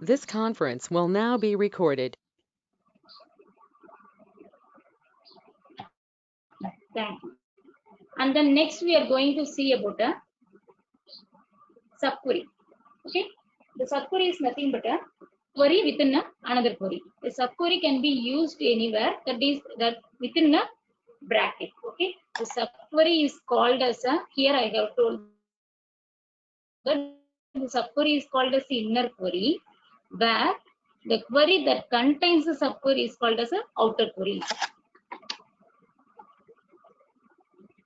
This conference will now be recorded. Thank you. And then next we are going to see about a subquery. Okay, the subquery is nothing but a query within another query. The subquery can be used anywhere, that is that within a bracket. Okay, the subquery is called as a, here I have told that the subquery is called as the inner query, where the query that contains the subquery is called as a outer query.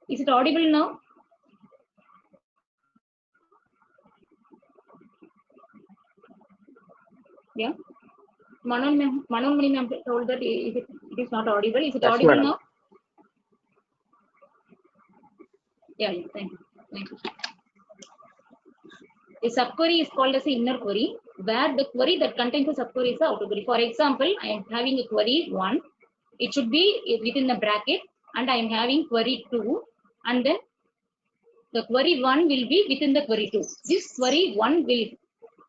Is it audible now? Yeah. Manonmani ma'am told that it is not audible. Is it Yes, audible madam. now? Yeah, thank you. Thank you. A subquery is called as an inner query, where the query that contains the subquery is the outer query. For example, I am having a query 1. It should be within the bracket, and I am having query 2, and then the query 1 will be within the query 2. This query 1 will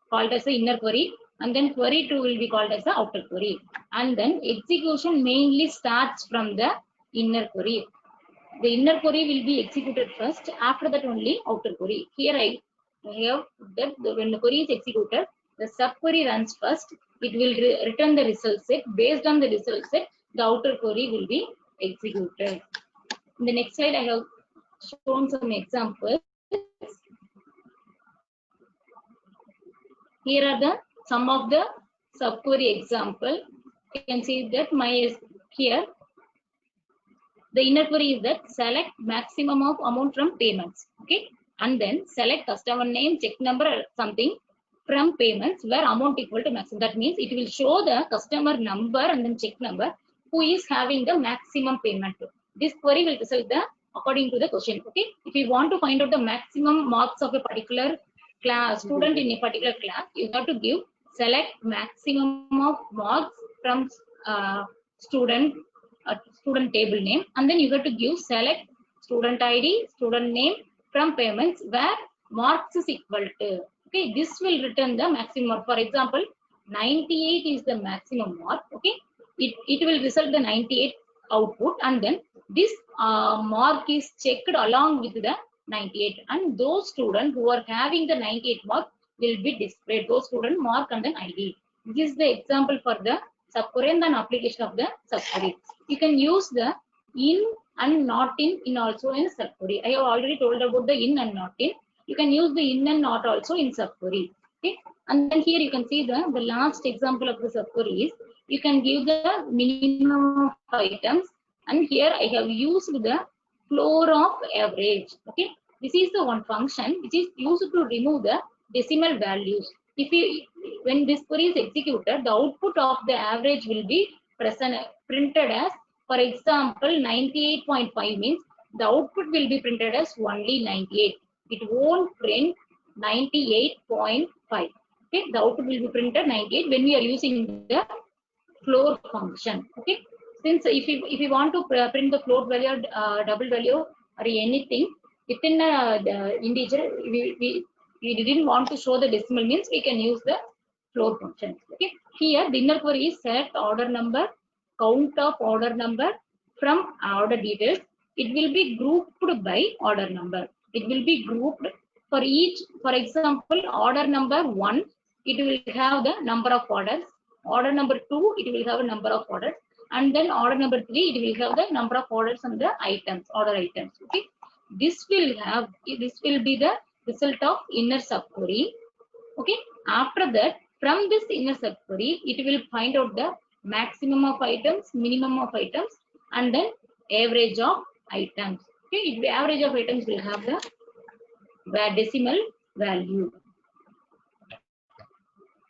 called as the inner query, and then query 2 will be called as the outer query. And then execution mainly starts from the inner query. The inner query will be executed first, after that only outer query. Here I have that when the query is executed, the subquery runs first, it will return the result set. Based on the result set, the outer query will be executed. In the next slide, I have shown some examples. Here are the some of the subquery example. You can see that my here the inner query is that select maximum of amount from payments. Okay, and then select customer name, check number, or something from payments where amount equal to maximum. That means it will show the customer number and then check number who is having the maximum payment. This query will result the according to the question. Okay, if you want to find out the maximum marks of a particular class student in a particular class, you have to give select maximum of marks from student student table name, and then you have to give select student id, student name from payments where marks is equal to. Okay, this will return the maximum mark. For example, 98 is the maximum mark. Okay, it will result the 98 output, and then this mark is checked along with the 98, and those students who are having the 98 mark will be displayed, those student mark and then id. This is the example for the subquery and then application of the subquery. You can use the in and not in also in subquery. I have already told about the in and not in. You can use the in and not also in subquery. Okay, and then here you can see the last example of the subquery is you can give the minimum of items, and here I have used the floor of average. Okay, this is the one function which is used to remove the decimal values. If you when this query is executed, the output of the average will be printed as, for example, 98.5 means the output will be printed as only 98. It won't print 98.5. Okay, the output will be printed 98 when we are using the floor function. Okay, since if you want to print the float value or double value or anything within the integer, we didn't want to show the decimal means we can use the float function. Okay, here the inner query is select order number, count of order number from order details. It will be grouped by order number. It will be grouped for each. For example, order number 1, it will have the number of orders. Order number 2, it will have a number of orders, and then order number 3, it will have the number of orders and the items, order items. Okay, this will be the result of inner subquery. Okay, after that, from this inner subquery, it will find out the maximum of items, minimum of items, and then average of items. Okay, the average of items will have the decimal value.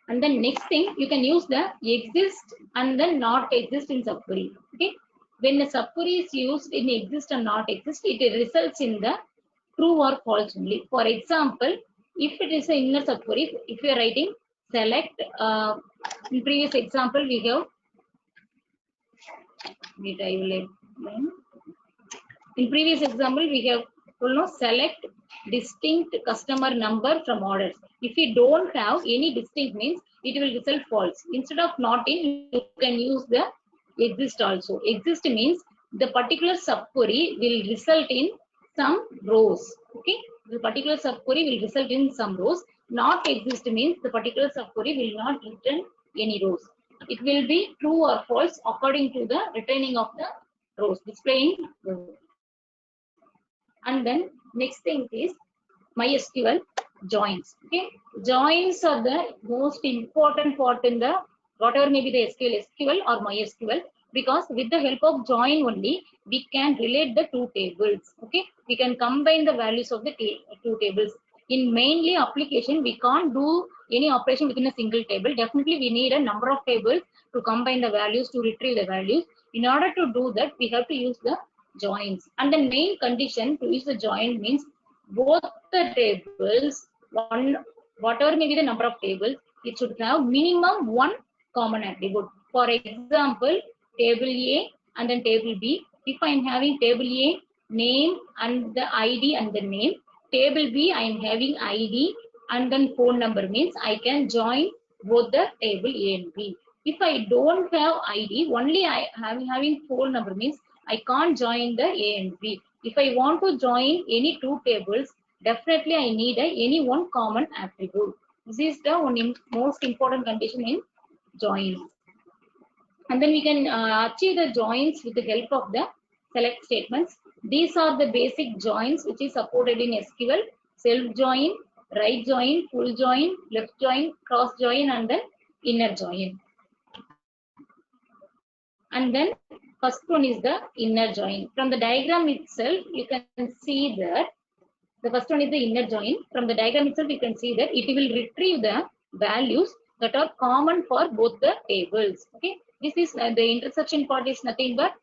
And then next thing, you can use the exist and then not exist in subquery. Okay, when the subquery is used in exist and not exist, it results in the true or false only. For example, if it is an inner subquery, if you are writing select, in previous example we have, in previous example we have select distinct customer number from orders. If we don't have any distinct means it will result false. Instead of not in, you can use the exist also. Exist means the particular subquery will result in some rows. Okay, the particular subquery will result in some rows. Not exist means the particular subquery will not return any rows. It will be true or false according to the returning of the rows, displaying rows. And then next thing is MySQL joins. Okay, joins are the most important part in the whatever may be the SQL or MySQL, because with the help of join only we can relate the two tables. Okay, we can combine the values of the two tables. In mainly application we can't do any operation within a single table. Definitely we need a number of tables to combine the values, to retrieve the values. In order to do that we have to use the joins, and the main condition to use the join means both the tables, whatever may be the number of tables, it should have minimum one common attribute. For example, table A and then table B. If I am having table A name and the ID and the name, table B I am having ID and then phone number, means I can join both the table A and B. If I don't have ID, only I am having phone number, means I can't join the A and B. If I want to join any two tables, definitely I need any one common attribute. This is the most important condition in joins. And then we can achieve the joins with the help of the select statements. These are the basic joins which is supported in SQL: self join, right join, full join, left join, cross join, and then inner join. And then first one is the inner join. From the diagram itself, you can see that the first one is the inner join. From the diagram itself, you can see that it will retrieve the values that are common for both the tables. Okay, this is the intersection part is nothing but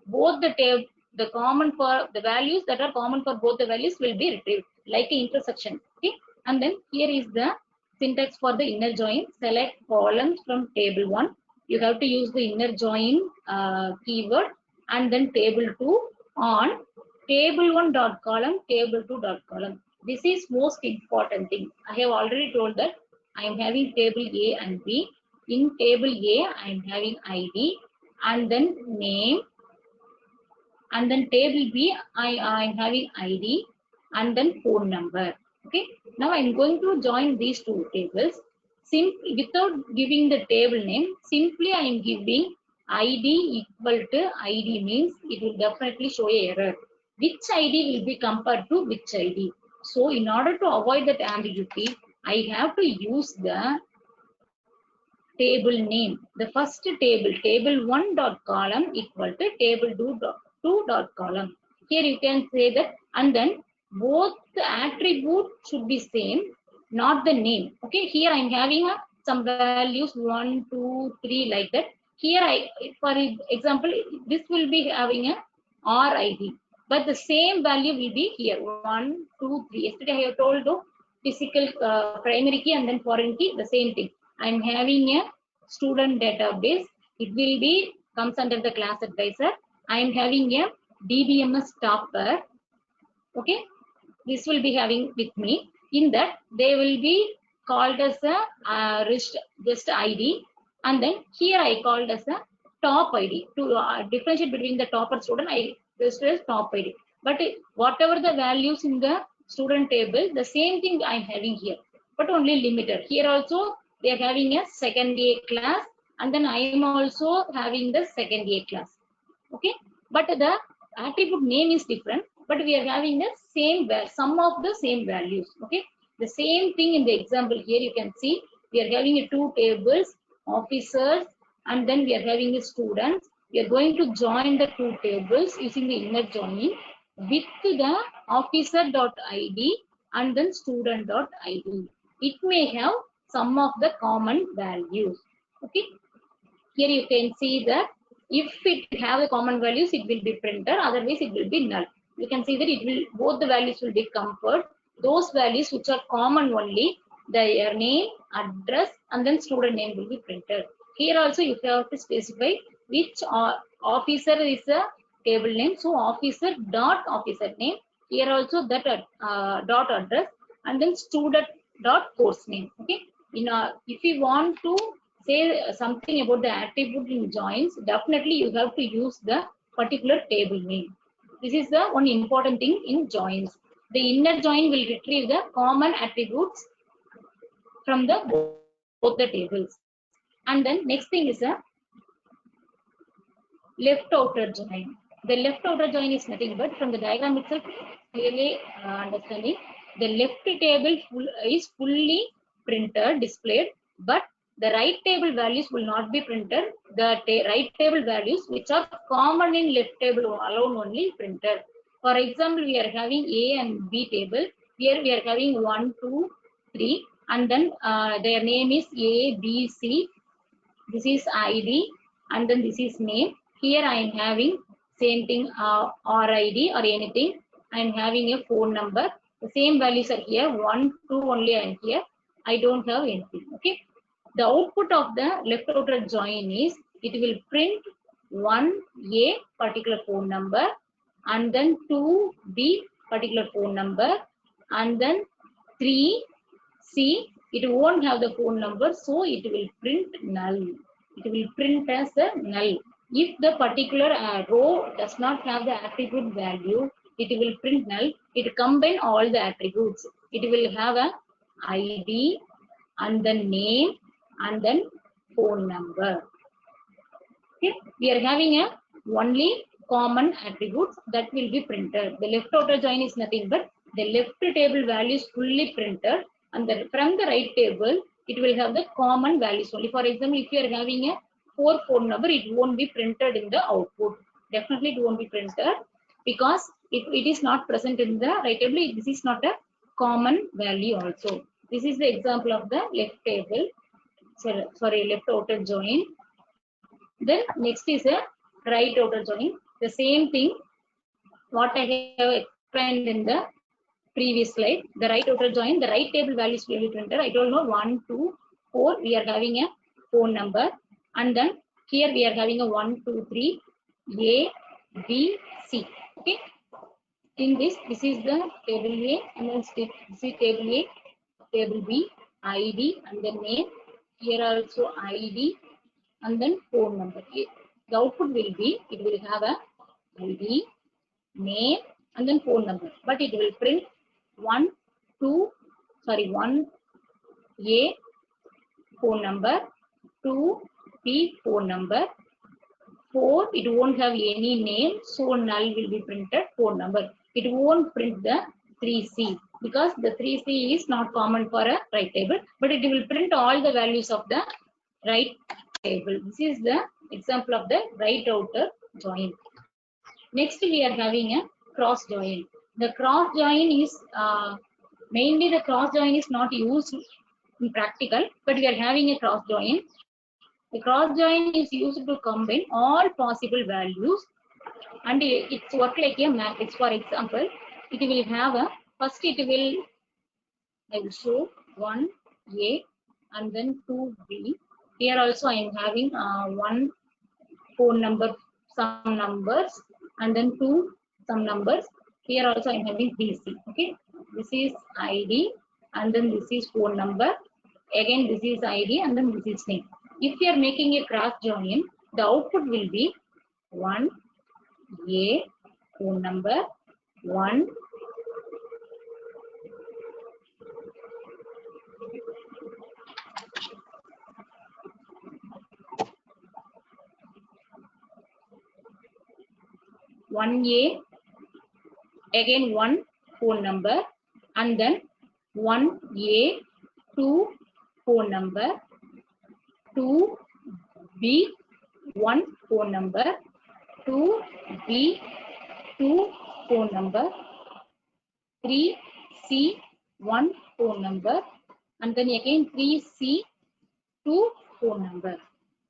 both the common for the values that are common for both the values will be retrieved like an intersection. Okay, and then here is the syntax for the inner join. Select columns from table 1. You have to use the inner join keyword, and then table 2 on table 1 dot column, table 2 dot column. This is most important thing. I have already told that I am having table A and B. In table A, I am having ID and then name, and then table B, I am having ID and then phone number. Okay. Now I am going to join these two tables. Simply without giving the table name, simply I am giving ID equal to ID, means it will definitely show an error. Which ID will be compared to which ID? So in order to avoid that ambiguity, I have to use the table name. The first table, table 1 dot column equal to table 2 dot column. Here you can say that, and then both the attribute should be same, not the name. Okay, here I am having some values 1, 2, 3 like that. Here for example, this will be having a RID, but the same value will be here 1, 2, 3. Yesterday I have told you physical primary key and then foreign key, the same thing. I am having a student database. It will be comes under the class advisor. I am having a DBMS topper. Okay, this will be having with me. In that they will be called as a just ID, and then here I called as a top ID. To differentiate between the topper student, I registered as top ID. But whatever the values in the student table, the same thing I am having here, but only limited. Here also they are having a second A class, and then I am also having the second A class. Okay, but the attribute name is different, but we are having the same sum of the same values. Okay, the same thing in the example here you can see we are having two tables, officers, and then we are having a students. We are going to join the two tables using the inner joining with the officer.id and then student.id. It may have some of the common values. Okay, here you can see that if it have the common values, it will be printer, otherwise it will be null. You can see that it will both the values will be compared. Those values which are common only, their name, address, and then student name will be printed. Here also you have to specify which officer is a table name. So officer dot officer name, Here also that dot address, and then student dot course name. Okay. If you want to say something about the attribute in joins, definitely you have to use the particular table name. This is the one important thing in joins. The inner join will retrieve the common attributes from the both the tables. And then next thing is a left outer join. The left outer join is nothing but, from the diagram itself clearly understanding, the left table is fully printed, displayed, but the right table values will not be printed. The right table values which are common in left table alone only printed. For example, we are having A and B table. Here we are having 1, 2, 3, and then their name is A, B, C. This is ID, and then this is name. Here I am having same thing, RID or anything. I am having a phone number. The same values are here. 1, 2 only I am here. I don't have anything. Okay. The output of the left outer join is, it will print 1A particular phone number, and then 2B particular phone number, and then 3C. It won't have the phone number, so it will print null. It will print as a null. If the particular row does not have the attribute value, it will print null. It combine all the attributes. It will have a ID, and then name, and then phone number. Okay. We are having a only common attributes that will be printed. The left outer join is nothing but the left table values fully printed, and from the right table it will have the common values only. For example, if you are having a 4 phone number, it won't be printed in the output. Definitely it won't be printed, because if it is not present in the right table, this is not a common value also. This is the example of the left table, left outer join. Then next is a right outer join. The same thing what I have explained in the previous slide. The right outer join, the right table values will be printed. I don't know, 1, 2, 4. We are having a phone number, and then here we are having a 1, 2, 3, A, B, C. Okay. In this is the table A, and then this is table A, table B, ID, and then name. Here also ID, and then phone number. The output will be, it will have a ID, name, and then phone number, but it will print 1A phone number, 2B phone number, 4 it won't have any name, so null will be printed, phone number. It won't print the 3C, because the 3C is not common for a right table, but it will print all the values of the right table. This is the example of the right outer join. Next we are having a cross join. The cross join is mainly the cross join is not used in practical, but we are having a cross join. The cross join is used to combine all possible values, and it's work like a matrix. For example, it will have a first it will, I will show 1A and then 2B. Here also I am having 1 phone number, some numbers, and then 2 some numbers. Here also I am having 3C. Okay, this is ID, and then this is phone number. Again this is ID, and then this is name. If you are making a cross join, the output will be 1A phone number, 1 1A, again 1 phone number, and then 1A 2 phone number, 2B 1 phone number, 2B 2 phone number, 3C 1 phone number, and then again 3C 2 phone number.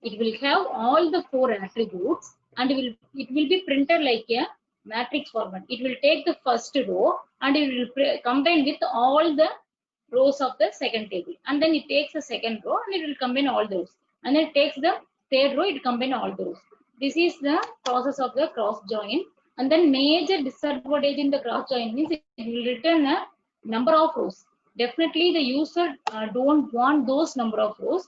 It will have all the 4 attributes, and it will be printed like a matrix format. It will take the first row and it will combine with all the rows of the second table, and then it takes the second row and it will combine all those, and then it takes the third row, it combine all those. This is the process of the cross join, And then major disadvantage in the cross join means it will return a number of rows. Definitely the user don't want those number of rows.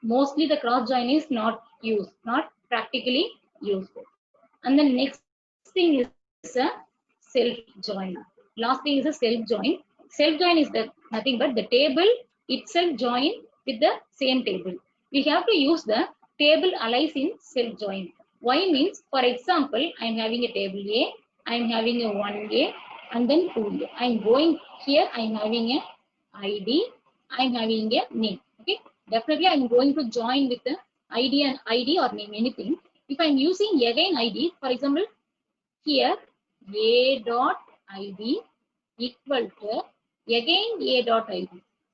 Mostly the cross join is not used, not practically useful. And the next thing is a self join. Last thing is a self join. Self join is the nothing but the table itself join with the same table. We have to use the table allies in self join. Why means, for example, I am having a table A, I am having a 1A and then 2A. I am going here, I am having a ID, I am having a name. Okay, definitely I am going to join with the ID or name, anything. If I am using again ID, for example, here A dot ID equal to again A dot ID.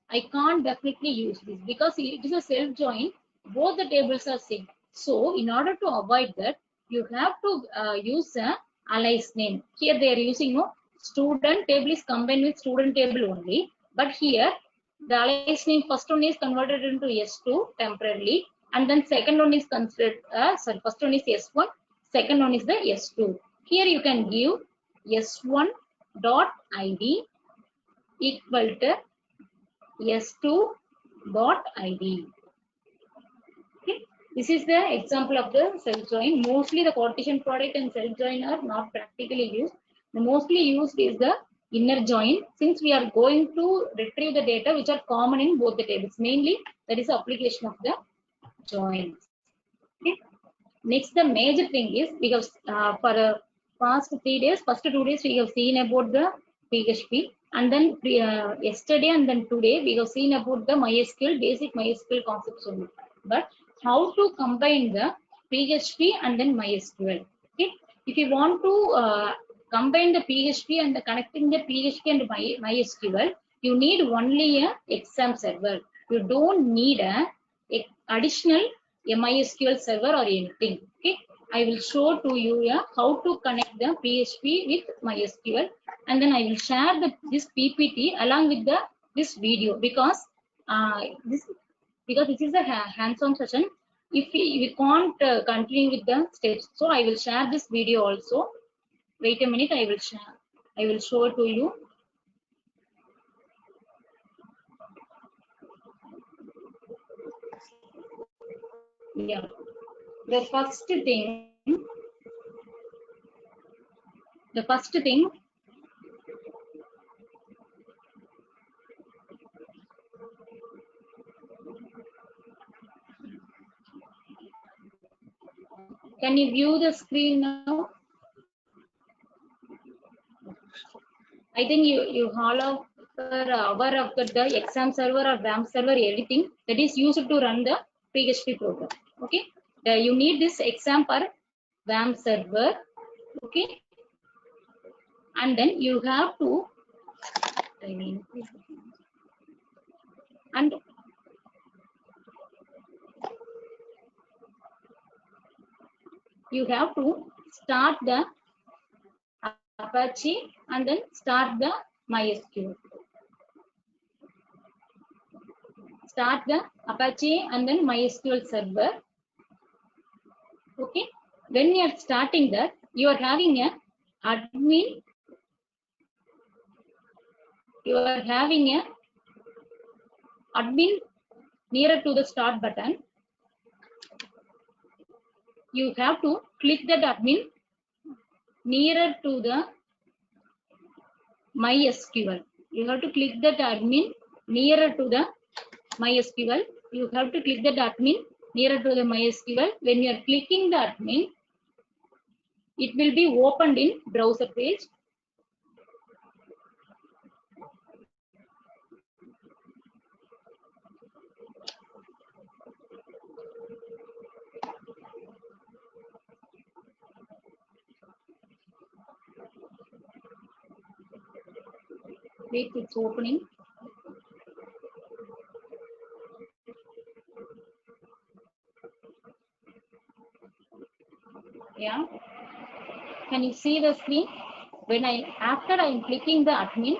I can't definitely use this because it is a self join. Both the tables are same. So in order to avoid that, you have to use a alias name. Here they are using no student table is combined with student table only. But here the alias name first one is converted into S2 temporarily, and then second one is considered first one is S1, second one is the S2. Here you can give S1 dot ID equal to S2 dot ID. Okay. This is the example of the self join. Mostly the Cartesian product and self join are not practically used. The mostly used is the inner join, since we are going to retrieve the data which are common in both the tables. Mainly that is the application of the joins. Okay. Next, the major thing is, because for past 3 days, first 2 days we have seen about the PHP, and then yesterday and then today we have seen about the MySQL, basic MySQL concepts only. But how to combine the PHP and then MySQL? Okay, if you want to combine the PHP and the connecting the PHP and MySQL, you need only a exam server. You don't need a additional MySQL server or anything. Okay, I will show to you how to connect the PHP with MySQL, and then I will share this PPT along with this video, because this is a hands-on session. If we can't continue with the steps, so I will share this video also. Wait a minute, I will share. I will show to you. Yeah, the first thing. Can you view the screen now? I think you all are aware of the exam server or RAM server, everything that is used to run the PHP program. Okay, you need this exam per RAM server. Okay, and then you have to, and you have to start the Apache and then start the MySQL. Start the Apache and then MySQL server. Okay, when you are starting that, you are having a admin. You are having a admin nearer to the start button. You have to click that admin nearer to the MySQL. You have to click that admin nearer to the MySQL. You have to click that admin nearer to the MySQL. When you are clicking the admin, it will be opened in browser page. Wait, it's opening. Yeah, can you see the screen? When after I am clicking the admin,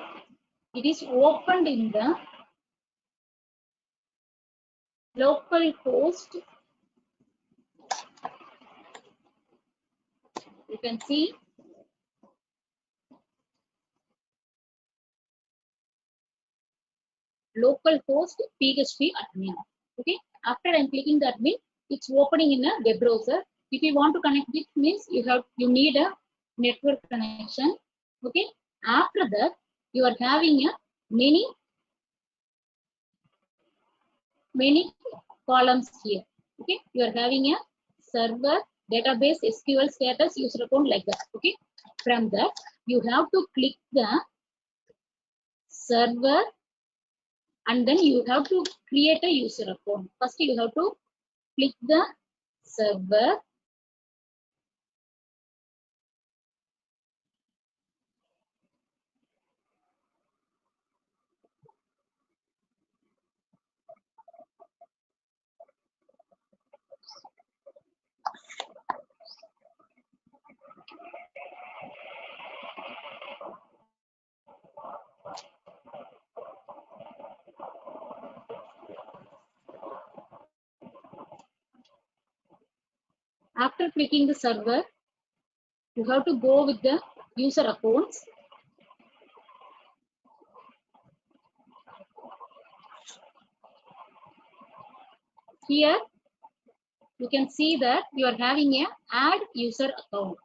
it is opened in the local host. You can see localhost PHP admin. Okay, after I'm clicking the admin, it's opening in a web browser. If you want to connect it, means you need a network connection. Okay, after that you are having a many columns here. Okay, you are having a server, database, SQL status, user account, like that. Okay, from that you have to click the server, and then you have to create a user account. First you have to click the server, after clicking the server you have to go with the user accounts. Here you can see that you are having a add user account.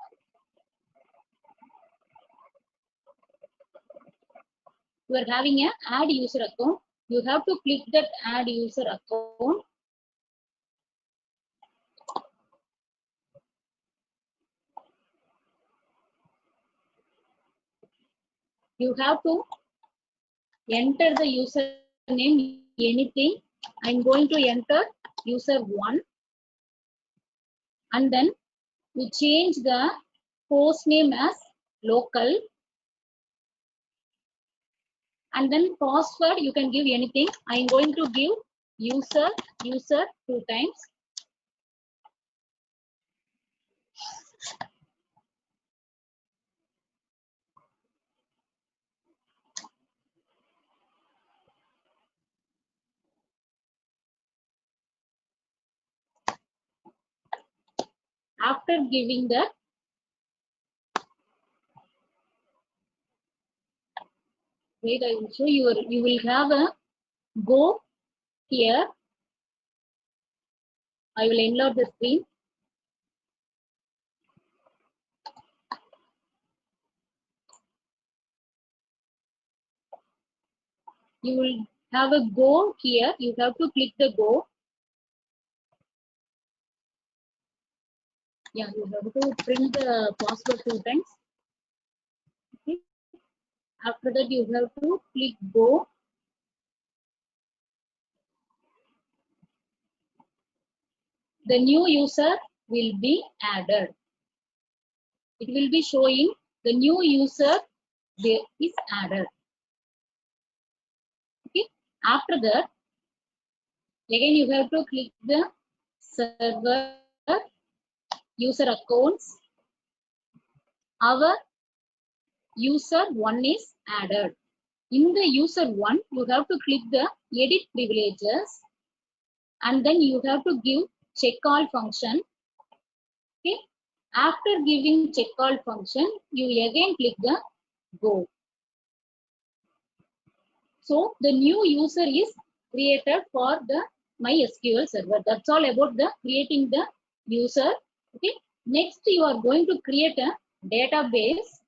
You are having a add user account. You have to click that add user account. You have to enter the username anything. I'm going to enter user1, and then you change the host name as local, and then password you can give anything. I'm going to give user 2 times. After giving that, wait, I will show you. You will have a go here. I will enlarge the screen. You will have a go here. You have to click the go. Yeah, you have to print the password 2 times. Okay. After that, you have to click go. The new user will be added. It will be showing the new user there is added. Okay. After that, again you have to click the server user accounts. Our user 1 is added. In the user 1, you have to click the edit privileges, and then you have to give check all function. Okay. After giving check all function, you again click the go. So the new user is created for the MySQL server. That's all about the creating the user. Okay. Next, you are going to create a database.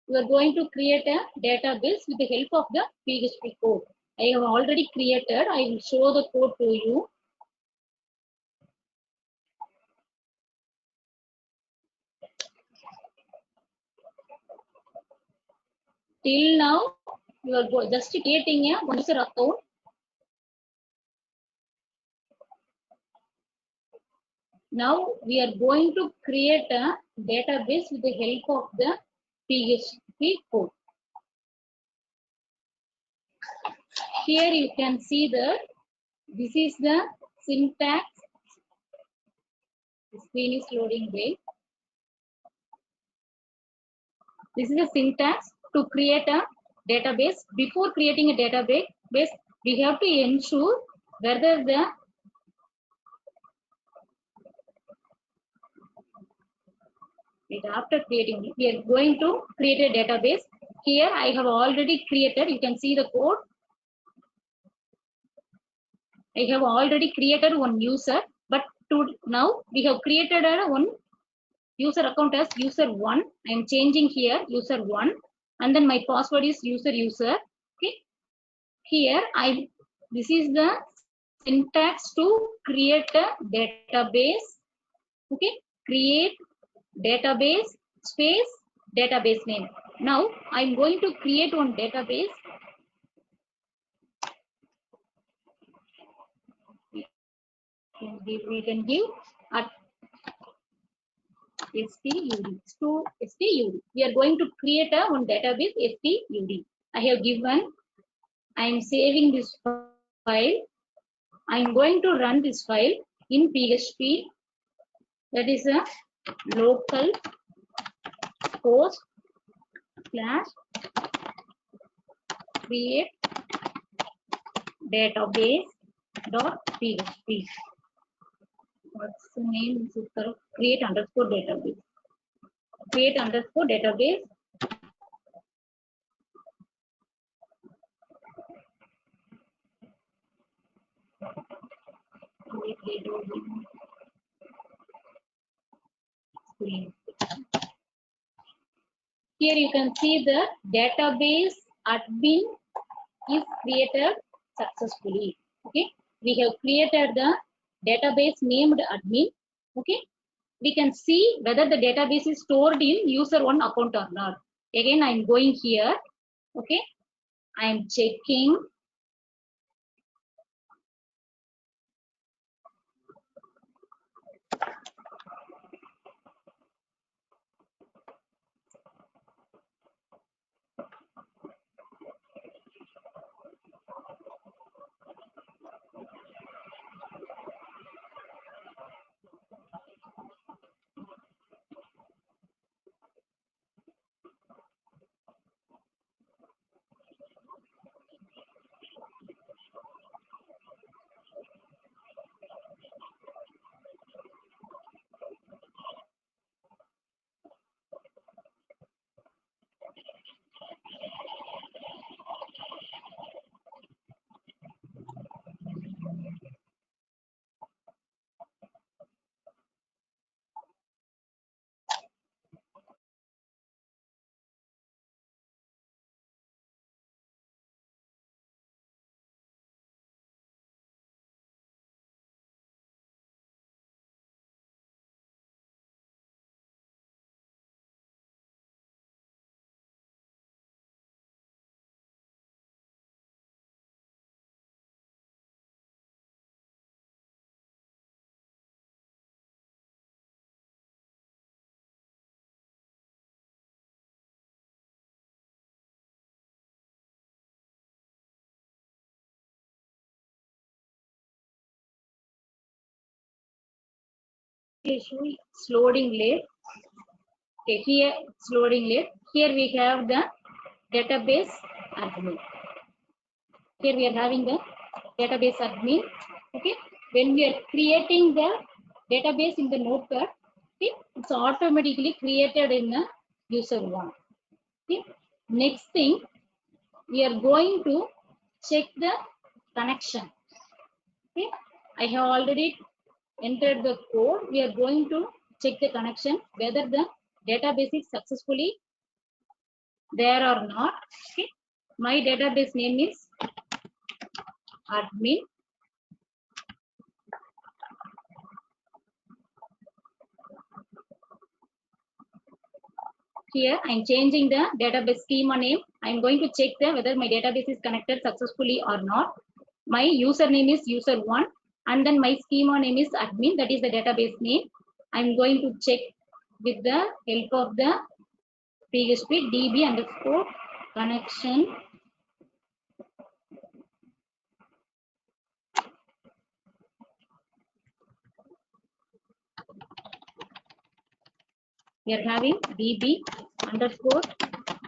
You are going to create a database with the help of the PHP code. I have already created. I will show the code to you. Till now, you are just creating a user account. Now we are going to create a database with the help of the PHP code. Here you can see that this is the syntax. The screen is loading way. This is the syntax to create a database. Before creating a database, we have to ensure whether the after creating, we are going to create a database. Here I have already created. You can see the code. I have already created one user, but now we have created one user account as user1. I am changing here user1, and then my password is user. Okay, here this is the syntax to create a database. Okay, create database space database name. Now I'm going to create one database. We can give at STUD. We are going to create a one database STUD. I have given. I am saving this file. I am going to run this file in PHP. That is a local host / create database.php. What's the name? Create underscore database. Create underscore database. Here you can see the database admin is created successfully. Okay, we have created the database named admin. Okay, we can see whether the database is stored in user1 account or not. Again, I am going here. Okay, I am checking. It's loading late. Okay, here it's loading late. Here we have the database admin. Here we are having the database admin. Okay, when we are creating the database in the notepad, okay, it's automatically created in the user1. Okay, next thing we are going to check the connection. Okay, I have already entered the code. We are going to check the connection whether the database is successfully there or not. Okay, my database name is admin. Here I am changing the database schema name. I am going to check whether my database is connected successfully or not. My username is user1, and then my schema name is admin. That is the database name. I am going to check with the help of the PHP db underscore connection. We are having db underscore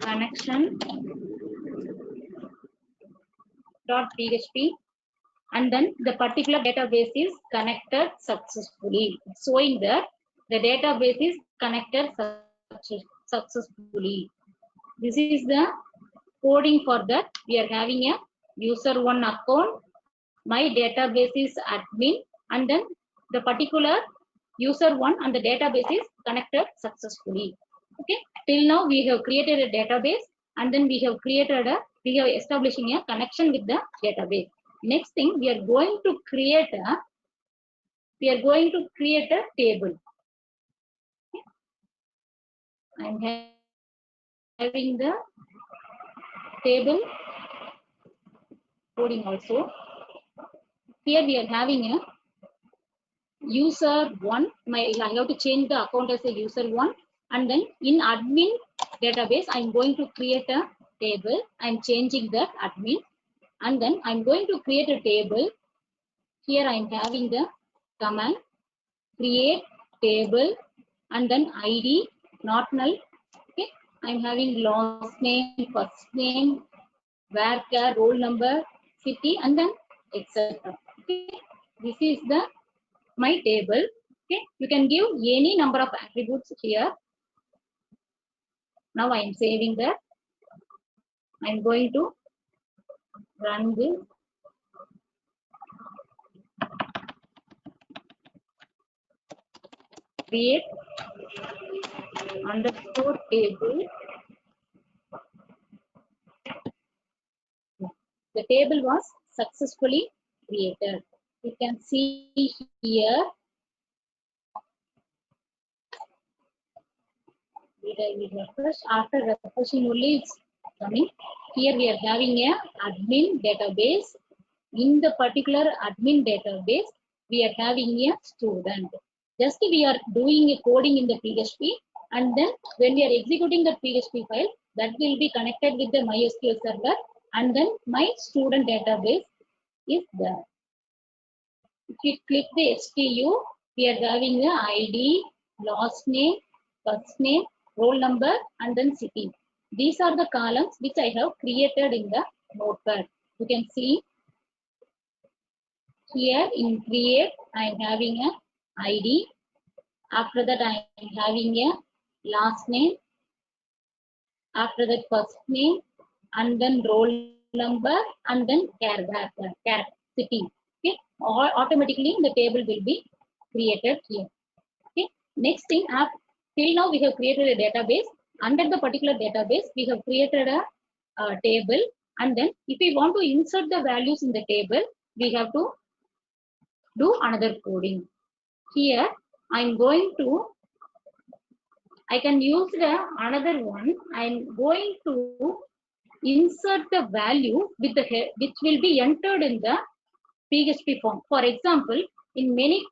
connection dot php, and then the particular database is connected successfully, showing that the database is connected successfully. This is the coding for that. We are having a user1 account my database is admin, and then the particular user one and the database is connected successfully. Okay, till now we have created a database, and then we have establishing a connection with the database. Next thing, we are going to create a table. I am having the table coding also. Here we are having a user one. I have to change the account as a user one, and then in admin database I'm going to create a table. I'm changing that admin, and then I'm going to create a table. Here I'm having the command create table, and then ID not null. Okay, I'm having last name, first name, varchar, roll number, city, and then etc. Okay, this is the my table. Okay, you can give any number of attributes here. Now I am saving that. I'm going to run this. Create underscore table. The table was successfully created. You can see here. Refresh. After refreshing only it's coming. Here we are having a admin database. In the particular admin database, we are having a student. Just we are doing a coding in the PHP, and then when we are executing the PHP file, that will be connected with the MySQL server, and then my student database is there. If you click the STU, we are having the ID, last name, first name, roll number, and then city. These are the columns which I have created in the notepad. You can see here in create, I am having a ID. After that, I am having a last name. After that, first name, and then roll number, and then char city. Okay, automatically the table will be created here. Okay, next thing, till now we have created a database. Under the particular database, we have created a table, and then if we want to insert the values in the table, we have to do another coding. Here I'm going to, I can use another one. I'm going to insert the value with the which will be entered in the PHP form. For example, in many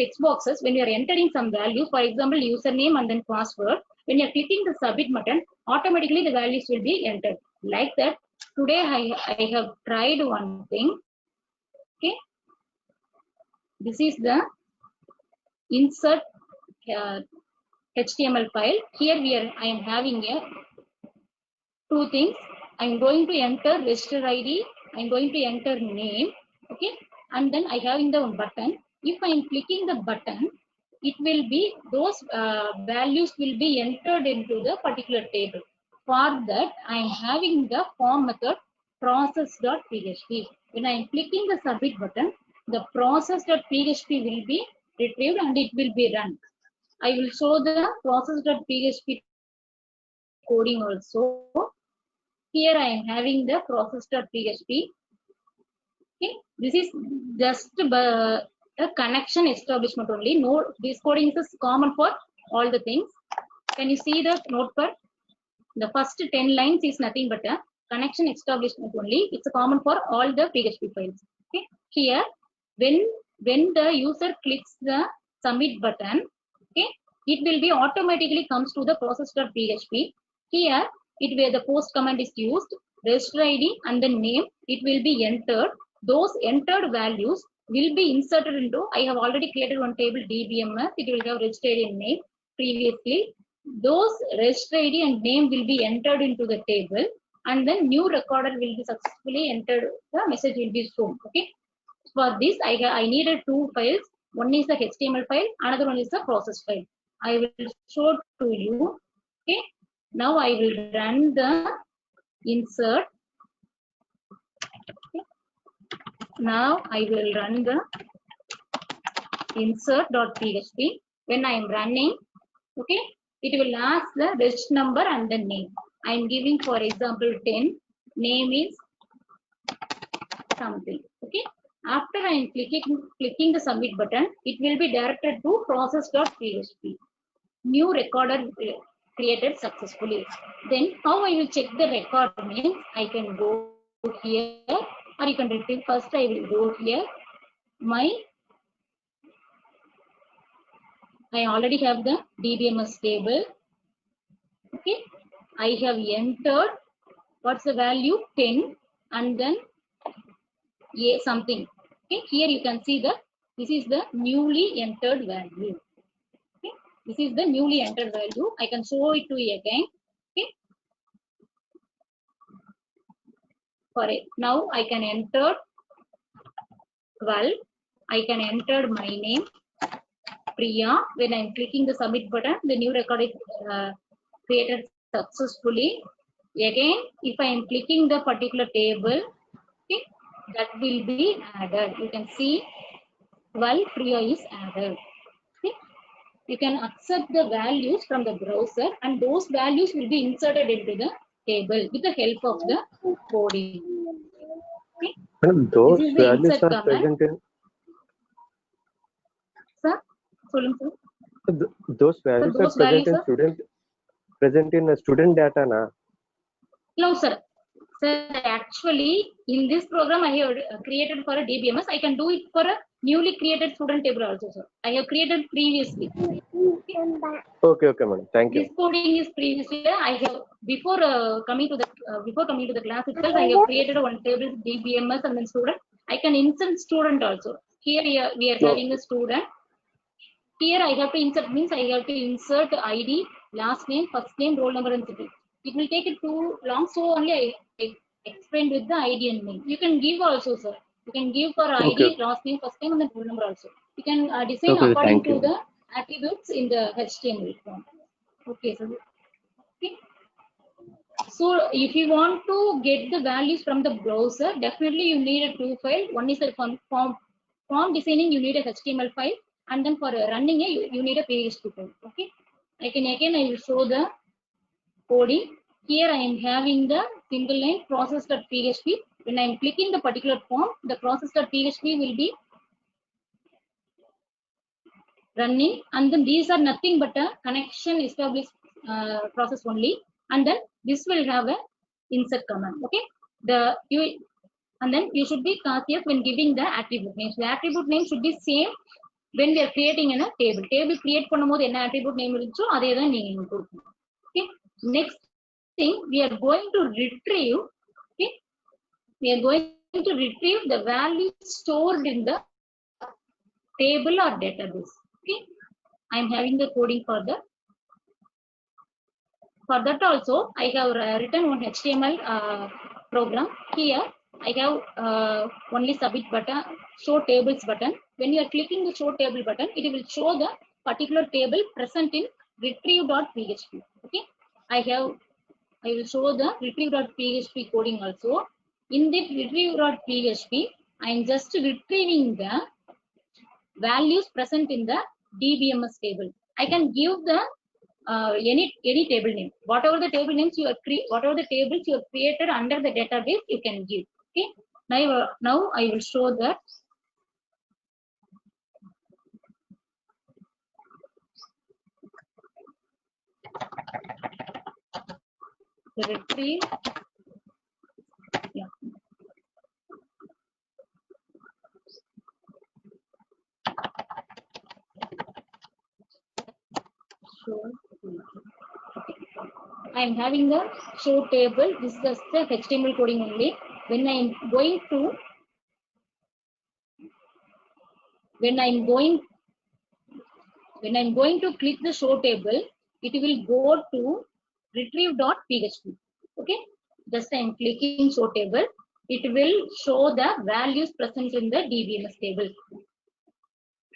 text boxes, when you are entering some value, for example, username and then password, when you are clicking the submit button, automatically the values will be entered. Like that, today I have tried one thing. Okay, this is the insert HTML file. Here I am having two things. I'm going to enter register ID. I'm going to enter name. Okay, and then I have in the button. If I am clicking the button, it will be those values will be entered into the particular table. For that, I am having the form method process.php. When I am clicking the submit button, the process.php will be retrieved and it will be run. I will show the process.php coding also. Here I am having the process.php. Okay, this is just a connection establishment only. No, this coding is common for all the things. Can you see the notepad? The first 10 lines is nothing but a connection establishment only. It's common for all the PHP files. Okay, here when the user clicks the submit button, okay, it will be automatically comes to the process.php. Here it where the post command is used, register ID and the name, it will be entered. Those entered values will be inserted into, I have already created one table DBMS, it will have register ID and name previously. Those register ID and name will be entered into the table, and then new recorder will be successfully entered, the message will be shown. Okay, for this I needed two files. One is the HTML file, another one is the process file. I will show to you. Okay, now I will run the insert. Okay. Now I will run the insert.php. When I am running, okay, it will ask the register number and the name. I am giving, for example, 10. Name is something. Okay. After I am clicking the submit button, it will be directed to process.php. New record created successfully. Then how I will check the record means I can go here, or you can retrieve. First I will go here. I already have the DBMS table. Okay. I have entered what's the value 10 and then something. Okay. Here you can see that this is the newly entered value. Okay. This is the newly entered value. I can show it to you again. Okay. For it. Now I can enter 12. I can enter my name Priya. When I'm clicking the submit button, the new record is created successfully. Again, if I am clicking the particular table, okay, that will be added. You can see 12 Priya is added. Okay. You can accept the values from the browser and those values will be inserted into the table with the help of the coding. Okay. And those This is the values insert are command. present in. Sir, Those values so those are present values in student data, na? No, sir. Sir, actually, in this program, I have created for a DBMS. I can do it for a newly created student table also, sir. I have created previously. Okay, madam. Thank you. This coding is previously. I have before coming to the class itself. I have created one table DBMS and then student. I can insert student also. Here we are having a student. Here I have to insert means I have to insert ID, last name, first name, roll number, and city. It will take it too long, so only I explained with the ID and name. You can give also, sir. You can give for ID, last name, first name, and the roll number also. You can design according to the attributes in the HTML form. Okay, sir. Okay. So if you want to get the values from the browser, definitely you need a two file. One is a form designing, you need a HTML file, and then for running it, you need a PHP file. Okay. I will show the coding. Here I am having the single line process.php. When I am clicking the particular form, the process.php will be running, and then these are nothing but a connection established process only, and then this will have a insert command. Okay, and then you should be cautious when giving the attribute names. The attribute name should be same when we are creating in a table. Table create பண்ணும்போது என்ன attribute name இருந்துச்சோ அதே தான் நீங்க கொடுக்கணும். Okay, next thing we are going to retrieve. Okay, we are going to retrieve the value stored in the table or database. Okay, I am having the coding for that. For that also, I have written one HTML program. Here, I have only submit button, show tables button. When you are clicking the show table button, it will show the particular table present in retrieve.php. Okay, I will show the retrieve.php coding also. In the retrieve.php, I am just retrieving the values present in the DBMS table. I can give the any table name. Whatever the table names you are whatever the tables you have created under the database, you can give. Okay. Now I will show that. The retrieve. Yeah. I am having the show table. This is just the HTML coding only. When I am going to click the show table, it will go to retrieve.php. Okay, just I am clicking show table. It will show the values present in the DBMS table.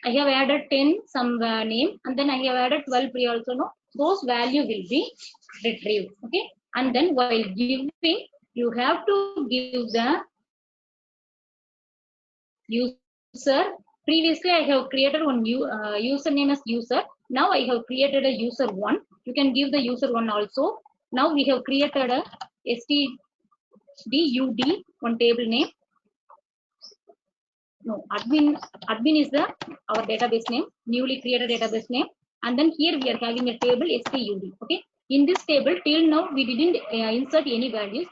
I have added 10 some name, and then I have added 12 pre also. No, those value will be retrieved. Okay, and then while giving, you have to give the user. Previously, I have created one username as user. Now I have created a user one. You can give the user one also. Now we have created a stdud one table name. No, admin is our database name, newly created database name. And then here we are having a table stud. Okay. In this table, till now we didn't insert any values.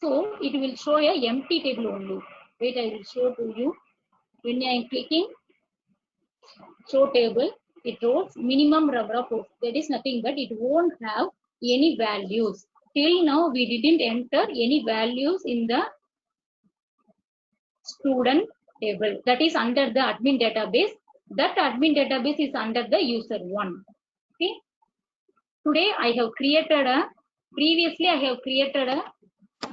So it will show a empty table only. Wait, I will show to you. When I am clicking show table, it shows minimum number of rows. That is nothing but it won't have any values. Till now we didn't enter any values in the student table. That is under the admin database. That admin database is under the user one. Okay. Today I have created previously I have created a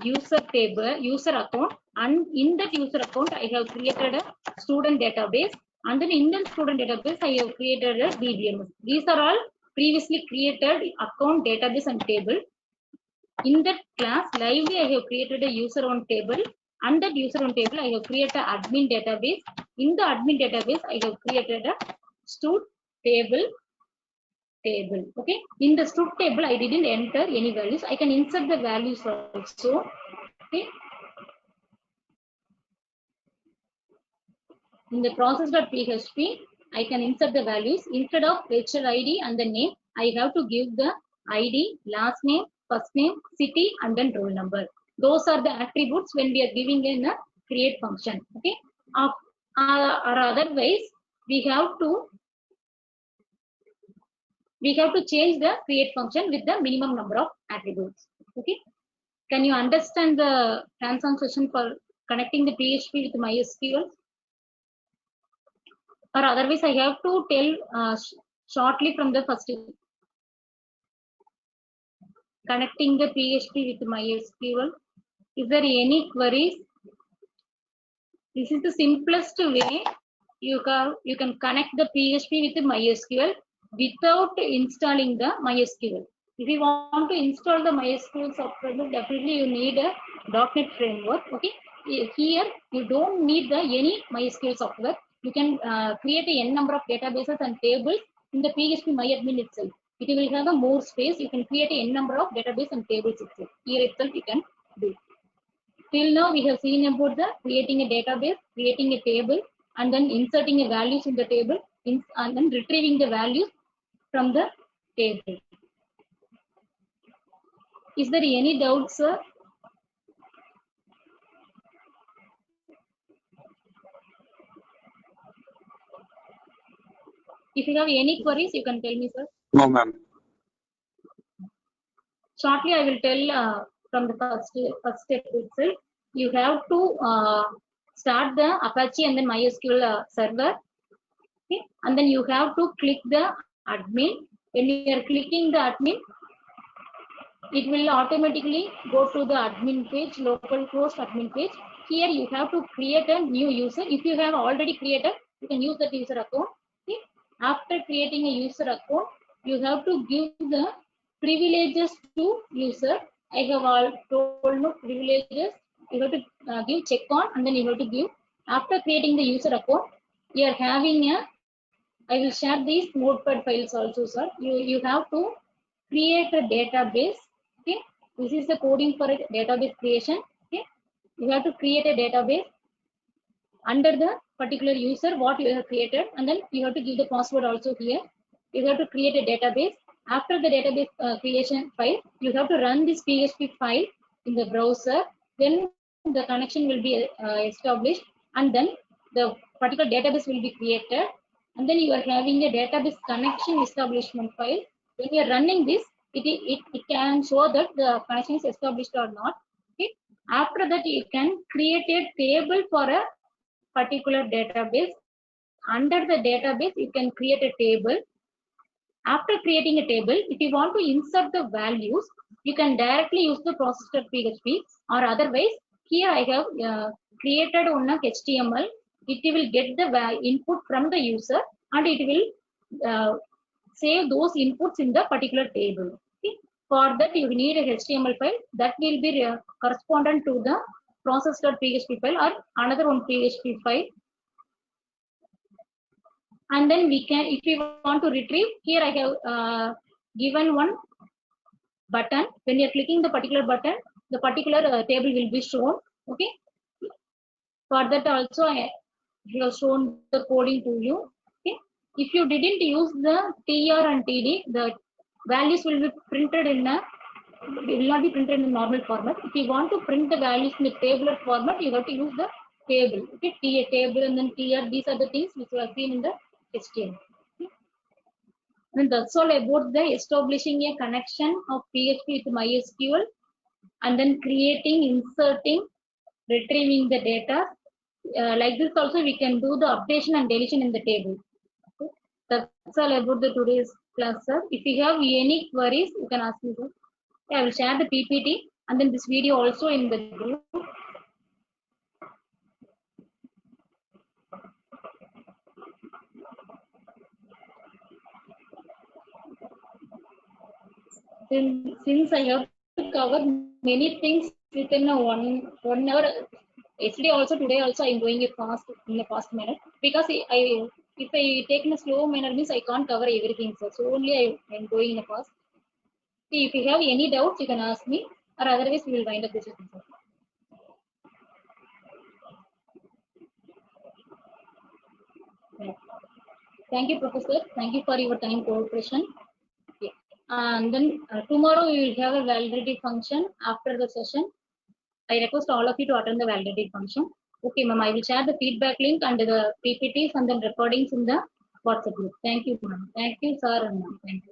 user table, user account, and in that user account I have created a student database, and then in the student database I have created a DBMS. These are all previously created account, database, and table. In that class, lively I have created a user on table, and that user on table I have created an admin database. In the admin database I have created a stud table. Okay. In the stud table I didn't enter any values. I can insert the values also. Okay. In the process.php, I can insert the values. Instead of lecture ID and the name, I have to give the ID, last name, first name, city, and then roll number. Those are the attributes when we are giving in a create function. Okay. Or otherwise, we have to change the create function with the minimum number of attributes. Okay. Can you understand the hands-on session for connecting the PHP with MySQL? Or otherwise, I have to tell shortly from the first. Connecting the PHP with MySQL. Is there any queries? This is the simplest way you can connect the PHP with MySQL without installing the MySQL. If you want to install the MySQL software, definitely you need a .NET framework. Okay, here you don't need any MySQL software. You can create a n number of databases and tables in the PHP MyAdmin itself. It will have a more space. You can create a n number of database and tables itself. Here itself you can do. Till now we have seen about the creating a database, creating a table, and then inserting a values in the table, and then retrieving the values from the table. Is there any doubts, sir? If you have any queries, you can tell me, sir. No, ma'am. Shortly, I will tell from the first step itself. You have to start the Apache and then MySQL server. Okay? And then you have to click the admin. When you are clicking the admin, it will automatically go to the admin page, localhost admin page. Here you have to create a new user. If you have already created, you can use that user account. Okay? After creating a user account, you have to give the privileges to user. I have all told no privileges. You have to give check on, and then you have to give. After creating the user account, you are having a. I will share these notepad files also, sir. You have to create a database. Okay, this is the coding for a database creation. Okay, you have to create a database under the particular user what you have created, and then you have to give the password also here. You have to create a database. After the database creation file, you have to run this PHP file in the browser. Then the connection will be established, and then the particular database will be created, and then you are having a database connection establishment file. When you are running this, it can show that the connection is established or not. Okay. After that, you can create a table for a particular database. Under the database, you can create a table. After creating a table, if you want to insert the values, you can directly use the process.php, or otherwise, here I have created on a HTML. It will get the input from the user, and it will save those inputs in the particular table. Okay? For that, you need a HTML file that will be correspondent to the process.php file or another one PHP file. And then we can, if we want to retrieve, here I have given one button. When you are clicking the particular button, the particular table will be shown. Okay. For that also I have shown the coding to you. Okay. If you didn't use the TR and TD, the values will be printed in a, will not be printed in normal format. If you want to print the values in the tabular format, you have to use the table. Okay, table and then TR. These are the things which you have seen in the HTML. Okay. And that's all about the establishing a connection of PHP with MySQL, and then creating, inserting, retrieving the data. Like this also we can do the updation and deletion in the table. Okay. That's all about the today's class, sir. If you have any queries, you can ask me. Sir. I will share the PPT and then this video also in the group. Since I have to cover many things within a one hour, yesterday also, today also, I am going in a fast manner, because if I take in a slow manner means I can't cover everything, sir. So only I am going in a fast. See, if you have any doubts, you can ask me, or otherwise we will wind up this session. Thank you, Professor. Thank you for your time cooperation. Okay. And then tomorrow we will have a validity function after the session. I request all of you to attend the validity function. Okay, ma'am. I will share the feedback link and the PPTs and then recordings in the WhatsApp group. Thank you, ma'am. Thank you, sir and ma'am. Thank you.